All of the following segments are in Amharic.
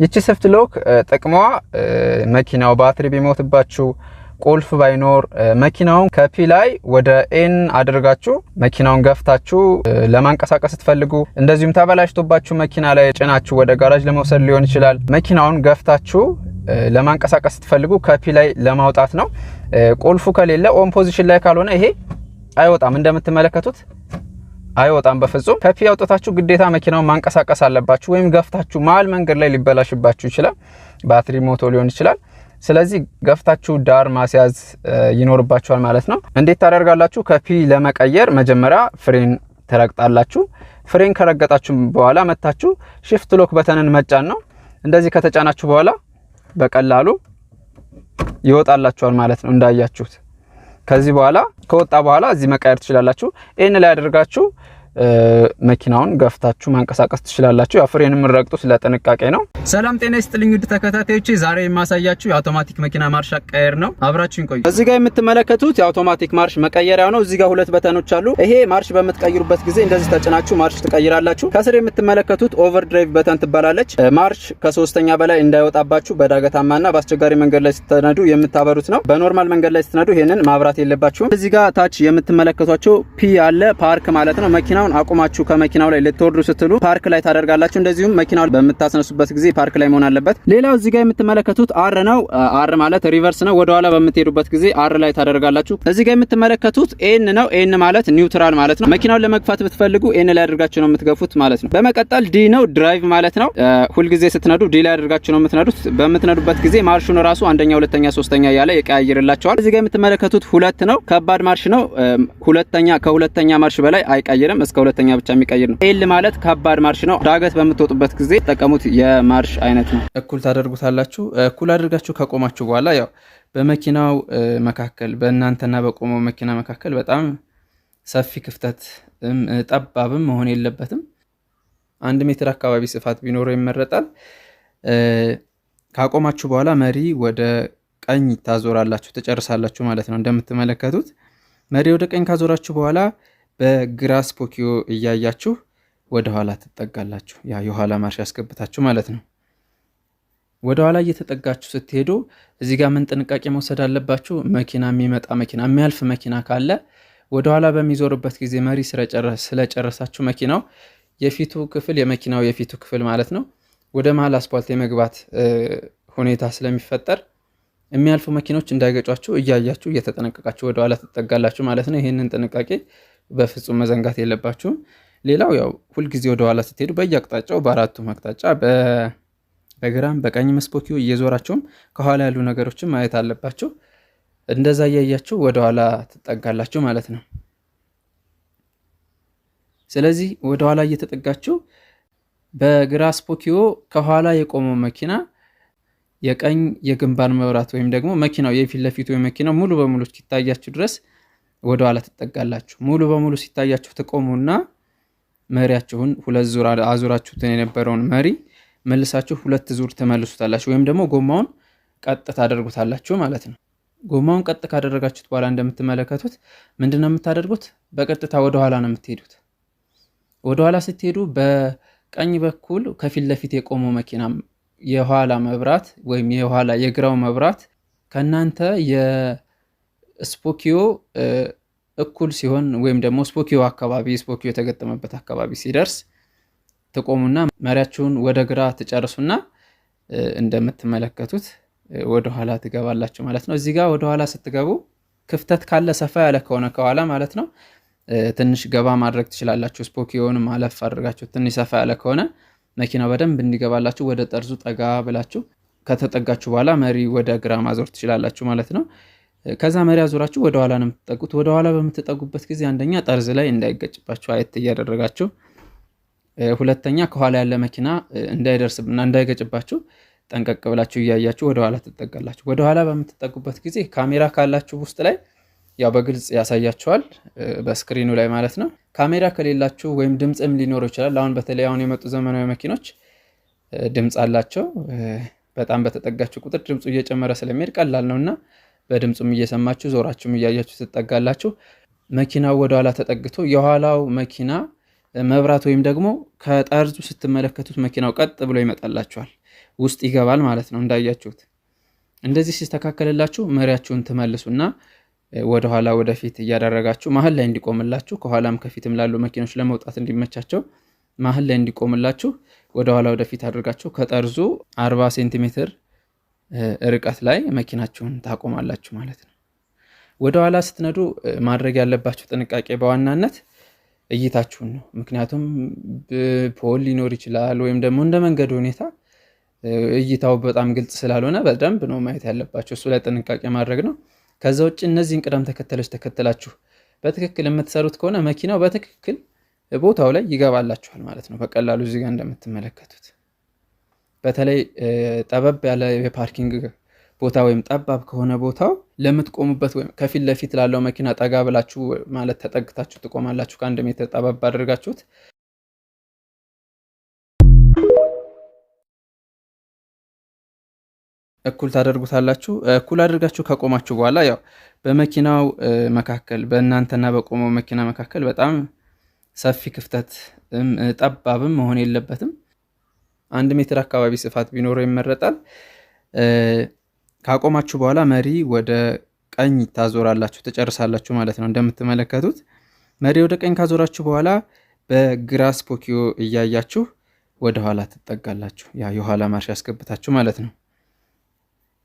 ይቺ ስፍት ሎክ ጥቅሟ መኪናው ባትሪ ቢሞትባችሁ ቁልፍ ባይኖር መኪናውን ከፒ ላይ ወደ ኤን አድርጋችሁ መኪናውን ገፍታችሁ ለማንቀሳቀስ ትፈልጉ እንደዚሁም ተበላሽቶባችሁ መኪና ላይ ጭናችሁ ወደ ጋራጅ ለመውሰድ ሊሆን ይችላል መኪናውን ገፍታችሁ ለማንቀሳቀስ ትፈልጉ ከፒ ላይ ለማውጣት ነው ቁልፉ ከሌለ ኦን ፖዚሽን ላይ ካልሆነ ይሄ አይወጣም እንደምትመለከቱት አይወጣም በፍጹም ከፒ አውጥታችሁ ግዴታ መኪናውን ማንቀሳቀስ አለባችሁ ወይም ገፍታችሁ መሃል መንገድ ላይ ሊበላሽባችሁ ይችላል ባትሪ ሞቶ ሊሆን ይችላል ስለዚህ ገፍታችሁ ዳር ማስያዝ ይኖርባችኋል ማለት ነው እንዴት ታደርጋላችሁ ከፒ ለመቀየር መጀመሪያ ፍሬን ተረግጣላችሁ ፍሬን ከረገጣችሁ በኋላ መታችሁ shift lock በተንን መጫን ነው እንደዚህ ከተጫናችሁ በኋላ በቀላሉ ይወጣላችኋል ማለት ነው እንዳያችሁት ከዚህ በኋላ ከወጣ በኋላ እዚህ መቀየር ትችላላችሁ ኤን ላይ አድርጋችሁ መኪናውን ገፍታችሁ ማንቀሳቀስ ትችላላችሁ ያው ፍሬንም ረግጡት ለጥንቃቄ ነው ሰላም ጤና ይስጥልኝ ውድ ተከታታዮቼ ዛሬ የማሳያችሁ የአውቶማቲክ መኪና ማርሽ አቀየር ነው አብራችሁን ቆዩ እዚህ ጋር የምትመለከቱት የአውቶማቲክ ማርሽ መቀየሪያው ነው እዚህ ጋር ሁለት በተኖች አሉ ይሄ ማርሽ በመትቀይሩበት ጊዜ እንደዚህ ተጭናችሁ ማርሽ ትቀይራላችሁ ከስር የምትመለከቱት ኦቨርድራይቭ በተን ትባላለች ማርሽ ከሶስተኛ በላይ እንዳይወጣባችሁ በዳገታማና በአስቸጋሪ መንገድ ላይ ስትነዱ የምታበሩት ነው በኖርማል መንገድ ላይ ስትነዱ ይሄንን ማብራት የለባችሁም እዚህ ጋር ታች የምትመለከቷቸው ፒ አለ ፓርክ ማለት ነው መኪናውን አቁማችሁ ከመኪናው ላይ ልትወርዱ ስትሉ ፓርክ ላይ ታደርጋላችሁ እንደዚሁም መኪናውን በመታስነሱበት ጊዜ ፓርክ ላይ መሆን አለበት ሌላው እዚህ ጋር የምትመለከቱት አር ነው አር ማለት ሪቨርስ ነው ወደ ኋላ በመትሄዱበት ጊዜ አር ላይ ታደርጋላችሁ እዚህ ጋር የምትመለከቱት ኤን ነው ኤን ማለት ኒውትራል ማለት ነው መኪናውን ለመግፋት ብትፈልጉ ኤን ላይ አድርጋችሁ ነው የምትገፉት ማለት ነው በመቀጠል ዲ ነው ድራይቭ ማለት ነው ሁሉ ጊዜ ስትነዱ ዲ ላይ አድርጋችሁ ነው የምትነዱት በመትነዱበት ጊዜ ማርሹን ራሱ አንደኛ ሁለተኛ ሶስተኛ ያለ ይቀያይርላችኋል እዚህ ጋር የምትመለከቱት ሁለት ነው ከባድ ማርሽ ነው ሁለተኛ ከሁለተኛ ማርሽ በላይ አይቀይርም እስከ ሁለተኛ ብቻ የሚቀይር ነው ኤል ማለት ከባድ ማርሽ ነው ዳገት በመትወጡበት ጊዜ ተጠቀሙት የማርሽ አይነት ነው እኩል ታደርጉታላችሁ እኩል አድርጋችሁ ከቆማችሁ በኋላ ያው በመኪናው መካከል በእናንተና በቆመው መኪና መካከል በጣም ሰፊ ክፍተት ጠባብም መሆን የለበትም 1 ሜትር አካባቢ ስፋት ቢኖረው ይመረጣል ካቆማችሁ በኋላ መሪ ወደ ቀኝ ታዞራላችሁ ተጨርሳላችሁ ማለት ነው እንደምትመለከቱት መሪ ወደ ቀኝ ካዞራችሁ በኋላ በግራ ስፖኪዮ እያያችሁ ወደ ኋላ ትጠጋላችሁ ያ የኋላ ማርሽ ያስገብታችሁ ማለት ነው ወደ ኋላ እየተጠጋችሁ ስትሄዱ እዚህ ጋር ምን ጥንቃቄ መውሰድ አለባችሁ መኪና የሚመጣ መኪና የሚያልፍ መኪና ካለ ወደ ኋላ በሚዞርበት ጊዜ መሪ ስለጨረሳችሁ መኪናው የፊቱ ክፍል የመኪናው የፊቱ ክፍል ማለት ነው ወደ መሃል አስፋልት የመግባት ሁኔታ ስለሚፈጠር የሚያልፉ መኪኖች እንዳይገጯችሁ እያያችሁ እየተጠነቀቃችሁ ወደ ኋላ ትጠጋላችሁ ማለት ነው ይሄንን ጥንቃቄ በፍጹም መዘንጋት የለባችሁም ሌላው ያው ሁሉ ጊዜ ወደ ኋላ ስትሄዱ በየአቅጣጫው በአራቱ አቅጣጫ በግራም በቀኝ መስፖኪው እየዞራችሁም ከኋላ ያሉ ነገሮችን ማየት አለባችሁ እንደዛ እያያችሁ ወደ ኋላ ትጠጋላችሁ ማለት ነው ስለዚህ ወደ ኋላ እየተጠጋችሁ በግራ ስፖኪዮ ከኋላ የቆመው መኪና የቀኝ የግንባር መብራት ወይም ደግሞ መኪናው የፊት ለፊቱ የመኪናው ሙሉ በሙሉ ሲታያችሁ ድረስ ወደ ኋላ ትጠጋላችሁ ሙሉ በሙሉ ሲታያችሁ ተቆሙና መሪያችሁን ሁለት ዙር አዙራችሁት የነበረውን መሪ መልሳችሁ ሁለት ዙር ተመልሱታላችሁ ወይም ደግሞ ጎማውን ቀጥ ታደርጉታላችሁ ማለት ነው ጎማውን ቀጥ ካደረጋችሁት በኋላ እንደምትመለከቱት ምንድነው የምታደርጉት በቀጥታ ወደ ኋላ ነው የምትሄዱት ወደ ኋላ ስትሄዱ በቀኝ በኩል ከፊት ለፊት የቆመው መኪና የኋላ መብራት ወይም የኋላ የግራው መብራት ከናንተ የስፖኪዮ እኩል ሲሆን ወይም ደግሞ ስፖኪዮ አካባቢ ስፖኪዮ የተገጠመበት አካባቢ ሲደርስ ተቆሙና መሪያችሁን ወደ ግራ ትጨርሱና እንደምትመለከቱት ወደ ኋላ ትገባላችሁ ማለት ነው እዚህ ጋር ወደ ኋላ ስትገቡ ክፍተት ካለ ሰፋ ያለ ከሆነ ከኋላ ማለት ነው ትንሽ ገባ ማድረግ ትችላላችሁ ስፖኪዮውን ማለፍ አድርጋችሁ ትንሽ ሰፋ ያለ ከሆነ መኪናው በደንብ እንዲገባላችሁ ወደ ጠርዙ ጠጋ ብላችሁ ከተጠጋችሁ በኋላ መሪ ወደ ግራ ማዞር ትችላላችሁ ማለት ነው ከዛ መሪ አዞራችሁ ወደ ኋላ ነው የምትጠጉት ወደ ኋላ በምትጠጉበት ጊዜ አንደኛ ጠርዝ ላይ እንዳይገጭባችሁ አየት እያደረጋችሁ ሁለተኛ ከኋላ ያለ መኪና እንዳይደርስብና እንዳይገጭባችሁ ጠንቀቅ ብላችሁ እያያችሁ ወደ ኋላ ትጠጋላችሁ ወደ ኋላ በምትጠጉበት ጊዜ ካሜራ ካላችሁ ውስጥ ላይ ያው በግልጽ ያሳያችኋል በስክሪኑ ላይ ማለት ነው ካሜራ ከሌላችሁ ወይም ድምጽም ሊኖር ይችላል አሁን በተለይ አሁን የመጡ ዘመናዊ መኪኖች ድምጽ አላቸው በጣም በተጠጋችሁ ቁጥር ድምጹ እየጨመረ ስለሚሄድ ቀላል ነውና በድምጹም እየሰማችሁ ዞራችሁም እያያችሁ ትጠጋላችሁ መኪናው ወደ ኋላ ተጠግቶ የኋላው መኪና መብራት ወይም ደግሞ ከጠርዙ ስትመለከቱት መኪናው ቀጥ ብሎ ይመጣላችኋል ውስጥ ይገባል ማለት ነው እንዳያችሁት። እንደዚህ ሲስተካከልላችሁ መሪያችሁን ትመልሱና ወደኋላ ወደፊት እያደረጋችሁ መሀል ላይ እንዲቆምላችሁ ከኋላም ከፊትም ላሉ መኪኖች ለመውጣት እንዲመቻቸው መሀል ላይ እንዲቆምላችሁ ወደኋላ ወደፊት አድርጋችሁ ከጠርዙ 40 ሴንቲሜትር ርቀት ላይ መኪናችሁን ታቆማላችሁ ማለት ነው። ወደኋላ ስትነዱ ማድረግ ያለባችሁ ጥንቃቄ በዋናነት እይታችሁን ነው። ምክንያቱም ፖል ሊኖር ይችላል ወይም ደግሞ እንደ መንገዱ ሁኔታ እይታው በጣም ግልጽ ስላልሆነ በደንብ ነው ማየት ያለባችሁ። እሱ ላይ ጥንቃቄ ማድረግ ነው። ከዛ ውጭ እነዚህን ቅደም ተከተሎች ተከትላችሁ በትክክል የምትሰሩት ከሆነ መኪናው በትክክል ቦታው ላይ ይገባላችኋል ማለት ነው። በቀላሉ እዚህ ጋር እንደምትመለከቱት በተለይ ጠበብ ያለ የፓርኪንግ ቦታ ወይም ጠባብ ከሆነ ቦታው ለምትቆሙበት ወይም ከፊት ለፊት ላለው መኪና ጠጋ ብላችሁ ማለት ተጠግታችሁ ትቆማላችሁ። ከ1 ሜትር ጠበብ አድርጋችሁት እኩል ታደርጉታላችሁ። እኩል አድርጋችሁ ከቆማችሁ በኋላ ያው በመኪናው መካከል በእናንተና በቆመው መኪና መካከል በጣም ሰፊ ክፍተት ጠባብም መሆን የለበትም። 1 ሜትር አካባቢ ስፋት ቢኖረው ይመረጣል። ካቆማችሁ በኋላ መሪ ወደ ቀኝ ታዞራላችሁ፣ ትጨርሳላችሁ ማለት ነው። እንደምትመለከቱት መሪ ወደ ቀኝ ካዞራችሁ በኋላ በግራ ስፖኪዮ እያያችሁ ወደ ኋላ ትጠጋላችሁ። ያ የኋላ ማርሽ ያስገብታችሁ ማለት ነው።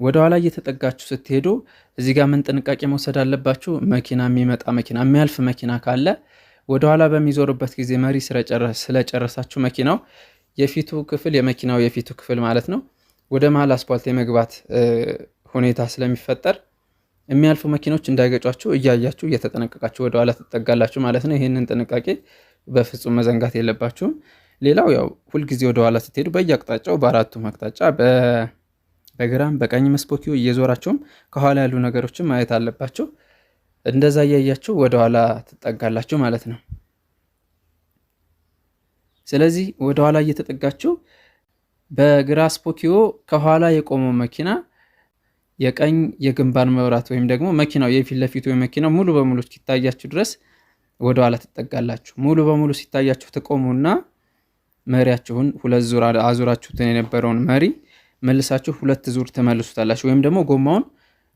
ወደ ኋላ እየተጠጋችሁ ስትሄዱ እዚህ ጋር ምን ጥንቃቄ መውሰድ አለባችሁ? መኪና የሚመጣ መኪና የሚያልፍ መኪና ካለ ወደ ኋላ በሚዞርበት ጊዜ መሪ ስለጨረሳችሁ መኪናው የፊቱ ክፍል የመኪናው የፊቱ ክፍል ማለት ነው ወደ መሀል አስፓልት የመግባት ሁኔታ ስለሚፈጠር የሚያልፉ መኪኖች እንዳይገጯችሁ እያያችሁ እየተጠነቀቃችሁ ወደ ኋላ ትጠጋላችሁ ማለት ነው። ይህንን ጥንቃቄ በፍጹም መዘንጋት የለባችሁም። ሌላው ያው ሁልጊዜ ወደ ኋላ ስትሄዱ በየአቅጣጫው በአራቱም አቅጣጫ በግራም በቀኝ መስፖኪዮ እየዞራቸውም ከኋላ ያሉ ነገሮችን ማየት አለባቸው። እንደዛ እያያችሁ ወደኋላ ትጠጋላችሁ ማለት ነው። ስለዚህ ወደኋላ እየተጠጋችሁ በግራ ስፖኪዮ ከኋላ የቆመው መኪና የቀኝ የግንባር መብራት ወይም ደግሞ መኪናው የፊት ለፊቱ መኪናው ሙሉ በሙሉ እስኪታያችሁ ድረስ ወደኋላ ትጠጋላችሁ። ሙሉ በሙሉ ሲታያችሁ ትቆሙና መሪያችሁን 2 ዙር አዙራችሁትን የነበረውን መሪ መልሳችሁ 2 ዙር ተመልሱታላችሁ ወይም ደግሞ ጎማውን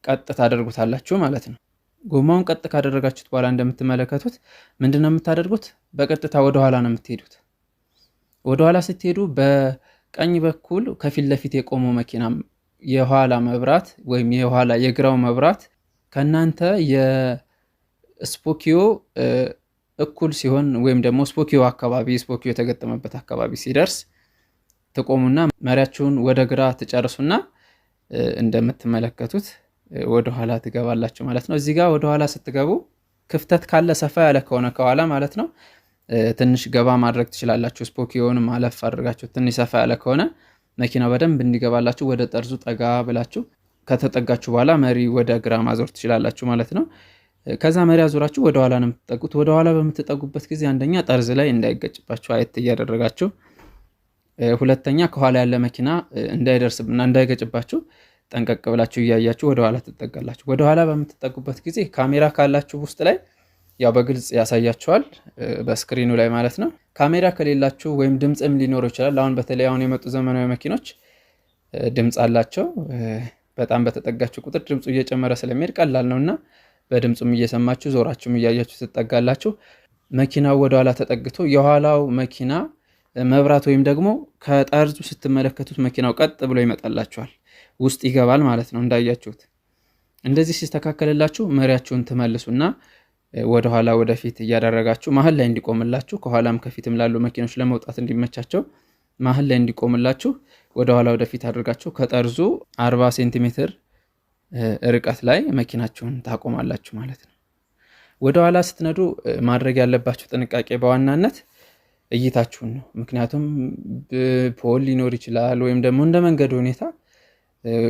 ቀጥ ታደርጉታላችሁ ማለት ነው። ጎማውን ቀጥ ካደረጋችሁት በኋላ እንደምትመለከቱት ምንድነው የምታደርጉት? በቀጥታ ወደ ኋላ ነው የምትሄዱት። ወደ ኋላ ስትሄዱ በቀኝ በኩል ከፊት ለፊት የቆመው መኪና የኋላ መብራት ወይም የኋላ የግራው መብራት ከናንተ የስፖኪዮ እኩል ሲሆን ወይም ደግሞ ስፖኪዮ አካባቢ ስፖኪዮ የተገጠመበት አካባቢ ሲደርስ ትቆሙና መሪያችሁን ወደ ግራ ትጨርሱና እንደምትመለከቱት ወደ ኋላ ትገባላችሁ ማለት ነው። እዚህ ጋር ወደ ኋላ ስትገቡ ክፍተት ካለ ሰፋ ያለ ከሆነ ከኋላ ማለት ነው ትንሽ ገባ ማድረግ ትችላላችሁ። ስፖኪዮን ማለፍ አድርጋችሁ ትንሽ ሰፋ ያለ ከሆነ መኪናው በደንብ እንዲገባላችሁ ወደ ጠርዙ ጠጋ ብላችሁ ከተጠጋችሁ በኋላ መሪ ወደ ግራ ማዞር ትችላላችሁ ማለት ነው። ከዛ መሪ አዞራችሁ ወደ ኋላ ነው የምትጠጉት። ወደ ኋላ በምትጠጉበት ጊዜ አንደኛ ጠርዝ ላይ እንዳይገጭባችሁ አየት እያደረጋችሁ፣ ሁለተኛ ከኋላ ያለ መኪና እንዳይደርስብና እንዳይገጭባችሁ ጠንቀቅ ብላችሁ እያያችሁ ወደ ኋላ ትጠጋላችሁ። ወደ ኋላ በምትጠጉበት ጊዜ ካሜራ ካላችሁ ውስጥ ላይ ያው በግልጽ ያሳያችኋል በስክሪኑ ላይ ማለት ነው። ካሜራ ከሌላችሁ ወይም ድምፅም ሊኖር ይችላል። አሁን በተለይ አሁን የመጡ ዘመናዊ መኪኖች ድምፅ አላቸው። በጣም በተጠጋችሁ ቁጥር ድምፁ እየጨመረ ስለሚሄድ ቀላል ነውና በድምፁም እየሰማችሁ ዞራችሁም እያያችሁ ትጠጋላችሁ። መኪናው ወደ ኋላ ተጠግቶ የኋላው መኪና መብራት ወይም ደግሞ ከጠርዙ ስትመለከቱት መኪናው ቀጥ ብሎ ይመጣላችኋል፣ ውስጥ ይገባል ማለት ነው እንዳያችሁት። እንደዚህ ሲስተካከልላችሁ መሪያችሁን ትመልሱና ወደኋላ ወደፊት እያደረጋችሁ መሀል ላይ እንዲቆምላችሁ ከኋላም ከፊትም ላሉ መኪኖች ለመውጣት እንዲመቻቸው መሀል ላይ እንዲቆምላችሁ ወደኋላ ወደፊት አድርጋችሁ ከጠርዙ 40 ሴንቲሜትር ርቀት ላይ መኪናችሁን ታቆማላችሁ ማለት ነው። ወደኋላ ስትነዱ ማድረግ ያለባችሁ ጥንቃቄ በዋናነት እይታችሁን ነው። ምክንያቱም ፖል ሊኖር ይችላል ወይም ደግሞ እንደ መንገዱ ሁኔታ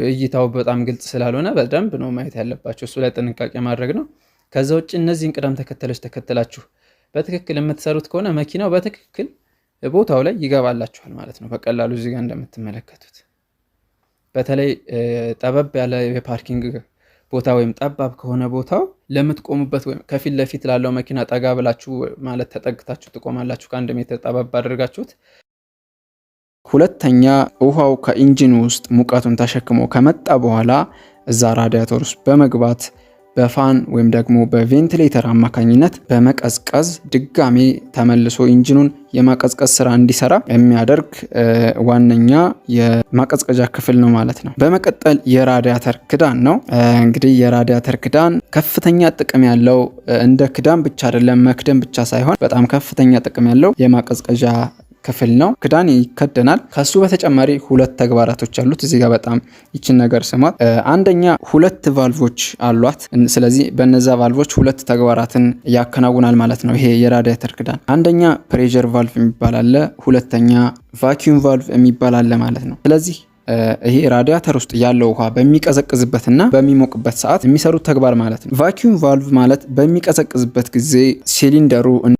እይታው በጣም ግልጽ ስላልሆነ በደንብ ነው ማየት ያለባችሁ። እሱ ላይ ጥንቃቄ ማድረግ ነው። ከዛ ውጭ እነዚህን ቅደም ተከተሎች ተከትላችሁ በትክክል የምትሰሩት ከሆነ መኪናው በትክክል ቦታው ላይ ይገባላችኋል ማለት ነው። በቀላሉ እዚህ ጋር እንደምትመለከቱት በተለይ ጠበብ ያለ የፓርኪንግ ቦታ ወይም ጠባብ ከሆነ ቦታው ለምትቆሙበት ወይም ከፊት ለፊት ላለው መኪና ጠጋ ብላችሁ ማለት ተጠግታችሁ ትቆማላችሁ። ከ1 ሜትር ጠበብ አድርጋችሁት ሁለተኛ ውሃው ከኢንጂን ውስጥ ሙቀቱን ተሸክሞ ከመጣ በኋላ እዛ ራዲያተር ውስጥ በመግባት በፋን ወይም ደግሞ በቬንቲሌተር አማካኝነት በመቀዝቀዝ ድጋሜ ተመልሶ ኢንጂኑን የማቀዝቀዝ ስራ እንዲሰራ የሚያደርግ ዋነኛ የማቀዝቀዣ ክፍል ነው ማለት ነው። በመቀጠል የራዲያተር ክዳን ነው። እንግዲህ የራዲያተር ክዳን ከፍተኛ ጥቅም ያለው እንደ ክዳን ብቻ አይደለም፣ መክደን ብቻ ሳይሆን በጣም ከፍተኛ ጥቅም ያለው የማቀዝቀዣ ክፍል ነው። ክዳን ይከደናል። ከሱ በተጨማሪ ሁለት ተግባራቶች አሉት። እዚህ ጋር በጣም ይችን ነገር ስሟት። አንደኛ ሁለት ቫልቮች አሏት። ስለዚህ በነዛ ቫልቮች ሁለት ተግባራትን ያከናውናል ማለት ነው። ይሄ የራዲያተር ክዳን አንደኛ ፕሬሸር ቫልቭ የሚባል አለ፣ ሁለተኛ ቫኪዩም ቫልቭ የሚባል አለ ማለት ነው። ስለዚህ ይሄ ራዲያተር ውስጥ ያለው ውሃ በሚቀዘቅዝበትና በሚሞቅበት ሰዓት የሚሰሩት ተግባር ማለት ነው። ቫኪዩም ቫልቭ ማለት በሚቀዘቅዝበት ጊዜ ሲሊንደሩ